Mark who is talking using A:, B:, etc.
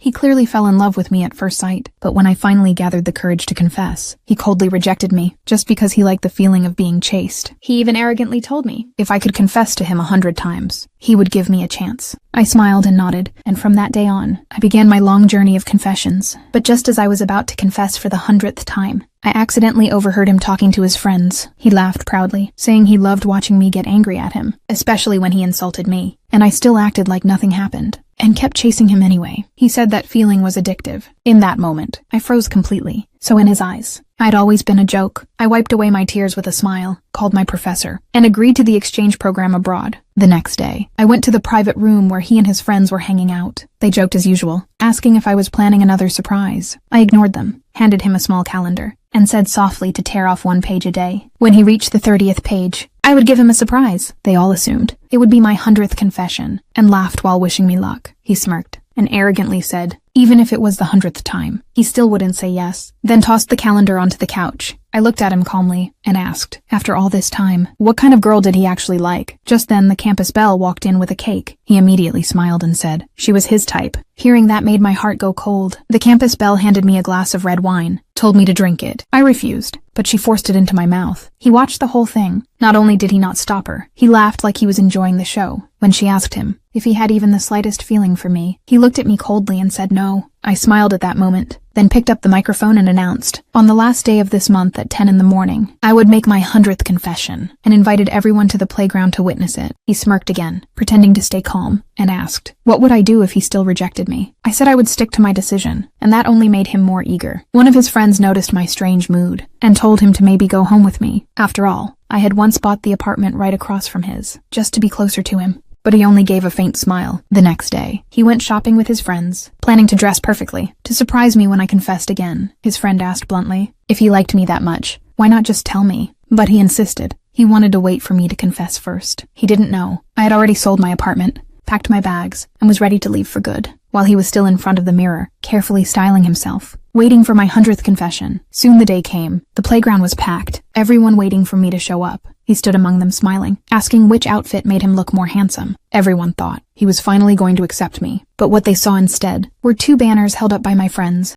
A: He clearly fell in love with me at first sight, but when I finally gathered the courage to confess, he coldly rejected me just because he liked the feeling of being chased. He even arrogantly told me if I could confess to him 100 times, he would give me a chance. I smiled and nodded, and from that day on, I began my long journey of confessions. But just as I was about to confess for the 100th time, I accidentally overheard him talking to his friends. He laughed proudly, saying he loved watching me get angry at him, especially when he insulted me, and I still acted like nothing happened and kept chasing him anyway. He said that feeling was addictive. In that moment, I froze completely. So in his eyes, I'd always been a joke. I wiped away my tears with a smile, called my professor, and agreed to the exchange program abroad. The next day, I went to the private room where he and his friends were hanging out. They joked as usual, asking if I was planning another surprise. I ignored them, handed him a small calendar, and said softly to tear off 1 page a day. When he reached the 30th page, I would give him a surprise. They all assumed it would be my 100th confession, and laughed while wishing me luck. He smirked and arrogantly said, even if it was the 100th time, he still wouldn't say yes, then tossed the calendar onto the couch. I looked at him calmly and asked, after all this time, what kind of girl did he actually like? Just then the campus belle walked in with a cake. He immediately smiled and said she was his type. Hearing that made my heart go cold. The campus belle handed me a glass of red wine, told me to drink it. I refused, but she forced it into my mouth. He watched the whole thing. Not only did he not stop her, he laughed like he was enjoying the show. When she asked him if he had even the slightest feeling for me, he looked at me coldly and said no. I smiled at that moment, then picked up the microphone and announced, on the last day of this month at 10 in the morning, I would make my 100th confession, and invited everyone to the playground to witness it. He smirked again, pretending to stay calm, and asked, what would I do if he still rejected me? I said I would stick to my decision, and that only made him more eager. One of his friends noticed my strange mood, and told him to maybe go home with me. After all, I had once bought the apartment right across from his, just to be closer to him. But he only gave a faint smile. The next day, he went shopping with his friends, planning to dress perfectly, to surprise me when I confessed again. His friend asked bluntly, if he liked me that much, why not just tell me? But he insisted. He wanted to wait for me to confess first. He didn't know. I had already sold my apartment, packed my bags, and was ready to leave for good, while he was still in front of the mirror, carefully styling himself, waiting for my 100th confession. Soon the day came. The playground was packed, everyone waiting for me to show up. He stood among them smiling, asking which outfit made him look more handsome. Everyone thought he was finally going to accept me, but what they saw instead were 2 banners held up by my friends,